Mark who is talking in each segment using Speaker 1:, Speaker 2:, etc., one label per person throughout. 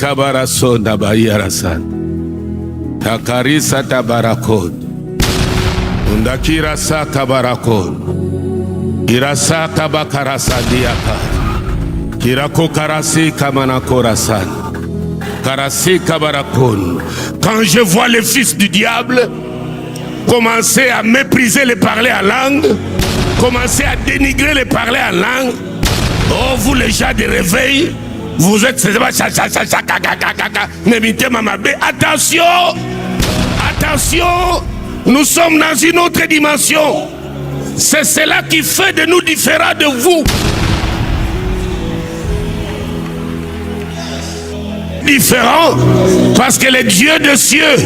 Speaker 1: Kabarasonda Bayarasan. Takarisa Tabarakon. Undakirasa Kabarakon. Irasa Kabakarasa Diaka. Kirako Karasi Kamanakorasan. Karasi Kabarakon. Quand je vois les fils du diable commencer à mépriser les parler en langue, commencer à dénigrer les parler en langue, oh vous les gens de réveil, vous êtes attention, attention, nous sommes dans une autre dimension. C'est cela qui fait de nous différents de vous. Différent parce que le Dieu des cieux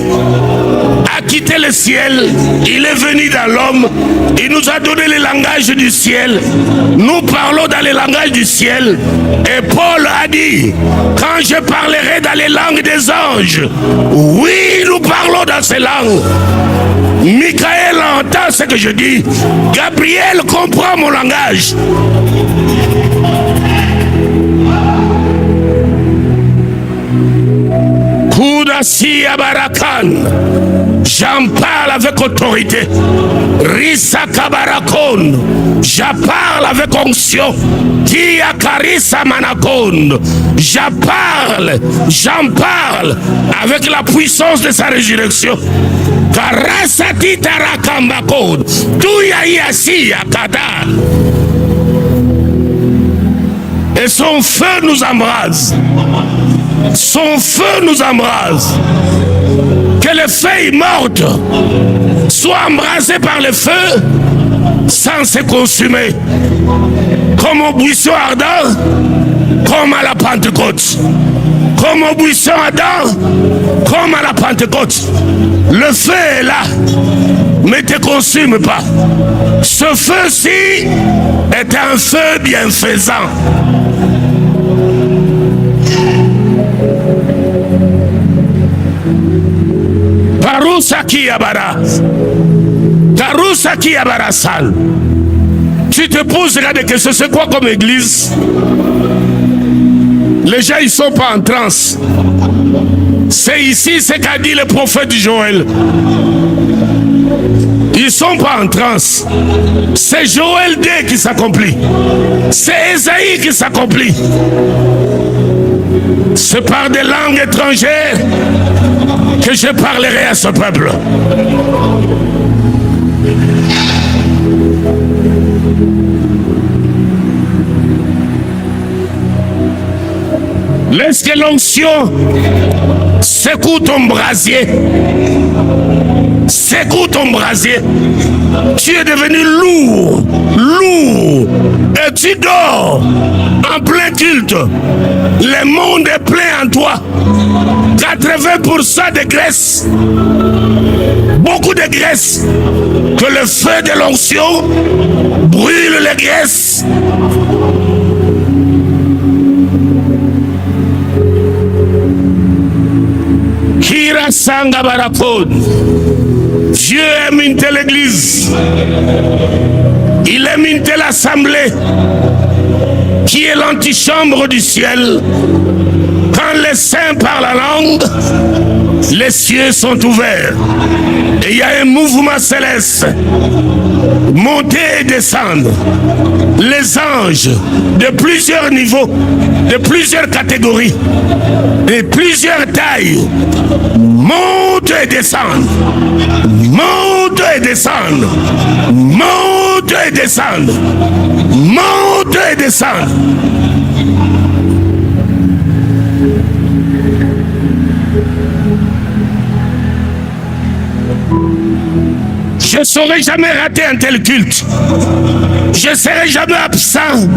Speaker 1: a quitté le ciel, il est venu dans l'homme, il nous a donné le langage du ciel, nous parlons dans le langage du ciel, et Paul a dit, quand je parlerai dans les langues des anges, oui nous parlons dans ces langues. Michael entend ce que je dis, Gabriel comprend mon langage. Koudassi Abarakan, j'en parle avec autorité. Rissa Kabarakon, j'en parle avec onction. Dia Karissa Manakon, j'en parle avec la puissance de sa résurrection. Karasati Tarakambakon, Touyaïasi Akada. Et son feu nous embrase. Son feu nous embrase. Que les feuilles mortes soient embrasées par le feu sans se consumer. Comme au buisson ardent, comme à la Pentecôte. Comme au buisson ardent, comme à la Pentecôte. Le feu est là, mais ne te consume pas. Ce feu-ci est un feu bienfaisant. Karusaki Yabara. Karusaki Yabara Sal. Tu te poses des questions, c'est quoi comme église? Les gens ils sont pas en transe. C'est ici ce qu'a dit le prophète Joël. Ils sont pas en transe. C'est Joël 2 qui s'accomplit. C'est Esaïe qui s'accomplit. C'est par des langues étrangères que je parlerai à ce peuple. Laisse que l'onction secoue ton brasier. Secoue ton brasier. Tu es devenu lourd, lourd, et tu dors en plein culte. Le monde est plein en toi. 80% de graisse. Beaucoup de graisse. Que le feu de l'onction brûle les graisses. Kira Sanga Barakon. Dieu aime une telle église. Il aime une telle assemblée qui est l'antichambre du ciel. Quand les saints parlent la langue, les cieux sont ouverts. Et il y a un mouvement céleste. Monter et descendre. Les anges de plusieurs niveaux, de plusieurs catégories, de plusieurs tailles, montent et descendent. Montent et descendent. Montent et descendent. Montent et descendent. Je ne saurais jamais rater un tel culte. Je ne serai jamais absent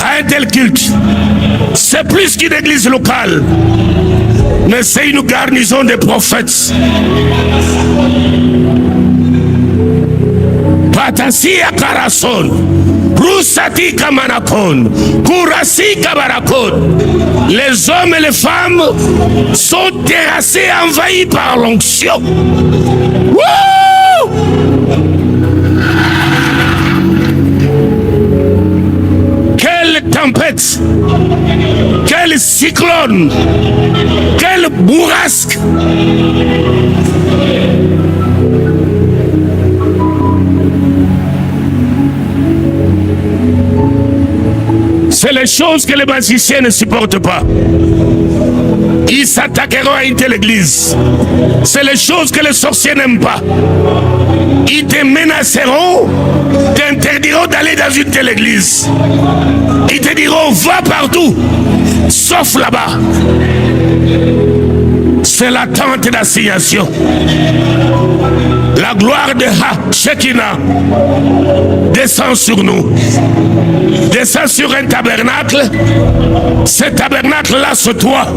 Speaker 1: à un tel culte. C'est plus qu'une église locale, mais c'est une garnison de prophètes. Patasi Akarason, Rusati Kamanakon, Kurasi Kabarakon. Les hommes et les femmes sont terrassés, envahis par l'onction. Quel temps tempête, quel cyclone, quelle bourrasque. C'est les choses que les magiciens ne supportent pas. Ils s'attaqueront à une telle église. C'est les choses que les sorciers n'aiment pas. Ils te menaceront, t'interdiront d'aller dans une telle église. Ils te diront, va partout, sauf là-bas. C'est l'attente d'assignation. La gloire de Shekinah descend sur nous. Descend sur un tabernacle. Ce tabernacle-là sur toi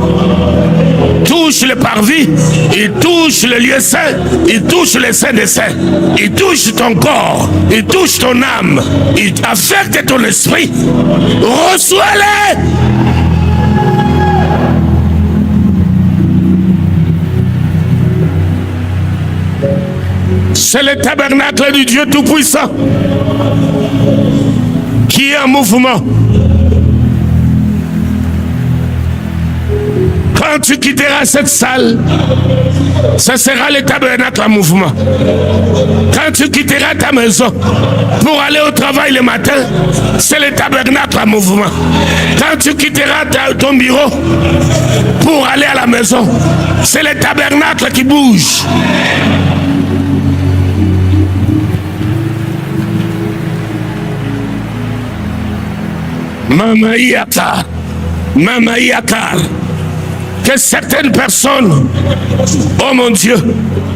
Speaker 1: touche le parvis, il touche le lieu saint, il touche les saints des saints, il touche ton corps, il touche ton âme, il affecte ton esprit. Reçois-les. C'est le tabernacle du Dieu Tout-Puissant qui est en mouvement. Quand tu quitteras cette salle, ce sera le tabernacle en mouvement. Quand tu quitteras ta maison pour aller au travail le matin, c'est le tabernacle en mouvement. Quand tu quitteras ton bureau pour aller à la maison, c'est le tabernacle qui bouge. Mama Yakar, que certaines personnes, oh mon Dieu,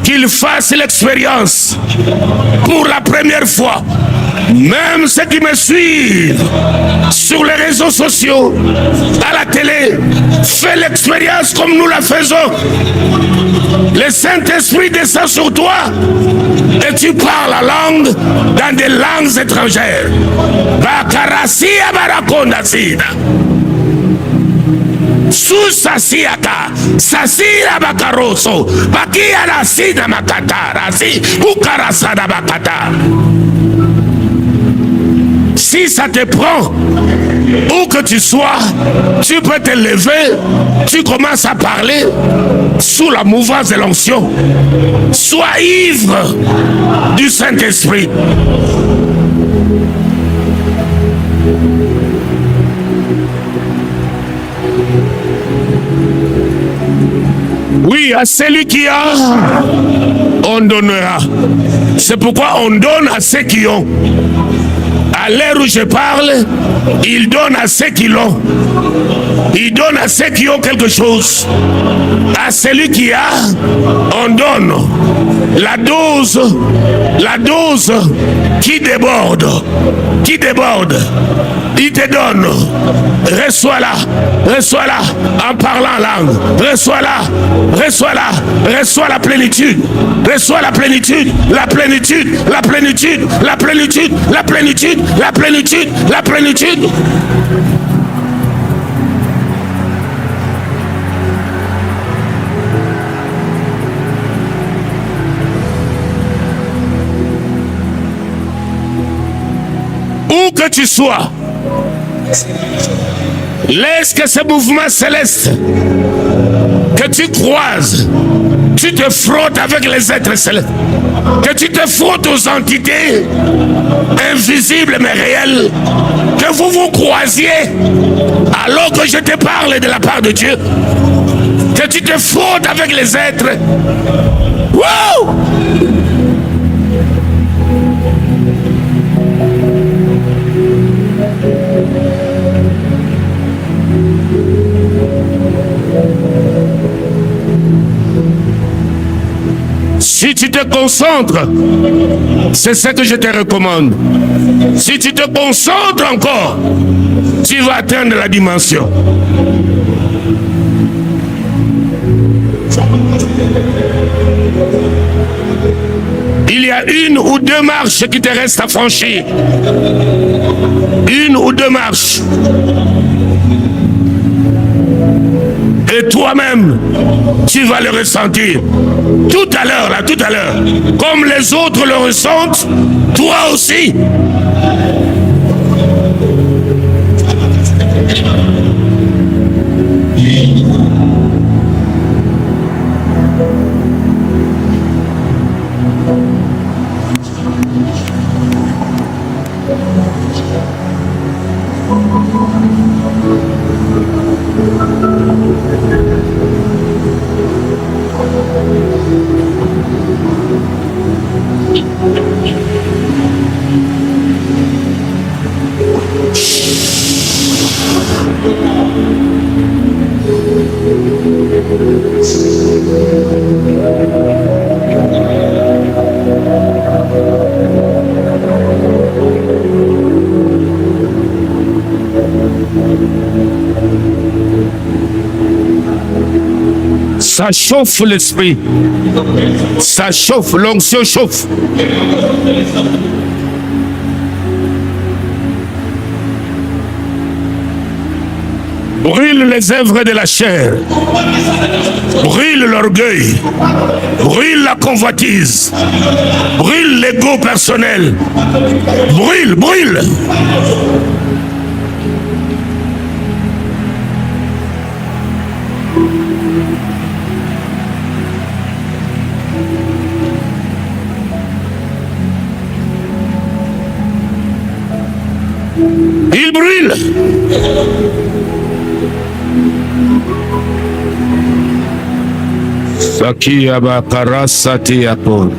Speaker 1: qu'ils fassent l'expérience pour la première fois, même ceux qui me suivent sur les réseaux sociaux, à la télé, fais l'expérience comme nous la faisons. Le Saint-Esprit descend sur toi et tu parles la langue dans des langues étrangères. Bakarasia barakondasida. Susasiaka, Sasira Bakaroso, Bakia Rasida Makata, Rasi, Ukarasada Bakata. Si ça te prend, où que tu sois, tu peux te lever, tu commences à parler sous la mouvance de l'onction. Sois ivre du Saint-Esprit. Oui, à celui qui a, on donnera. C'est pourquoi on donne à ceux qui ont. À l'heure où je parle, il donne à ceux qui l'ont. Il donne à ceux qui ont quelque chose. À celui qui a, on donne la dose qui déborde. Qui déborde. Il te donne. Reçois-la en parlant en langue. Reçois-la, reçois la plénitude. Reçois la plénitude, la plénitude, la plénitude, la plénitude, la plénitude, la plénitude, la plénitude. Où que tu sois, laisse que ce mouvement céleste que tu croises, tu te frottes avec les êtres célestes, que tu te frottes aux entités invisibles mais réelles, que vous vous croisiez alors que je te parle de la part de Dieu, que tu te frottes avec les êtres. Wow! Si tu te concentres, c'est ce que je te recommande. Si tu te concentres encore, tu vas atteindre la dimension. Il y a une ou deux marches qui te restent à franchir. Une ou deux marches. Et toi-même, tu vas le ressentir. Tout à l'heure, là, tout à l'heure. Comme les autres le ressentent, toi aussi. Ça chauffe l'esprit. Ça chauffe, l'onction chauffe. Brûle les œuvres de la chair. Brûle l'orgueil. Brûle la convoitise. Brûle l'ego personnel. Brûle, brûle. Il brûle. Saki abakara sati apol.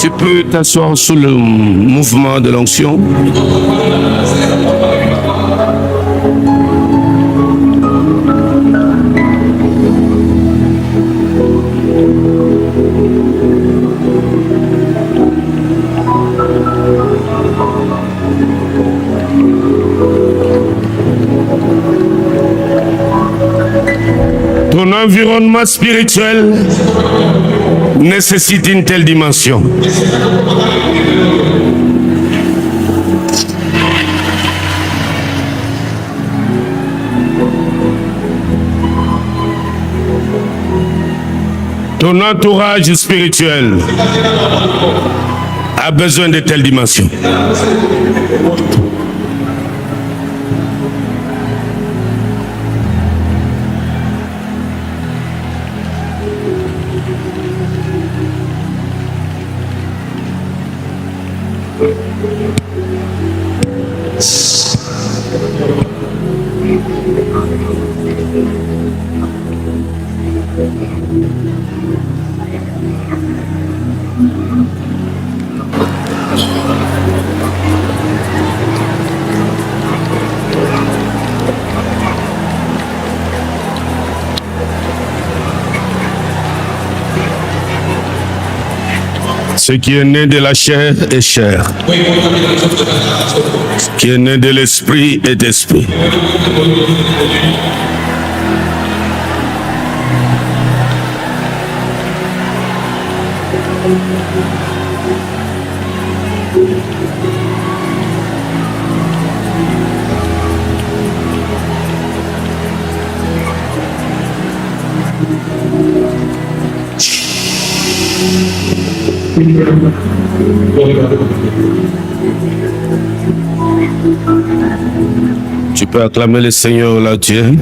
Speaker 1: Tu peux t'asseoir sous le mouvement de l'onction. Ton environnement spirituel nécessite une telle dimension. Ton entourage spirituel a besoin de telle dimension. Ce qui est né de la chair est chair. Ce qui est né de l'esprit est esprit. Tu peux acclamer le Seigneur là, Dieu.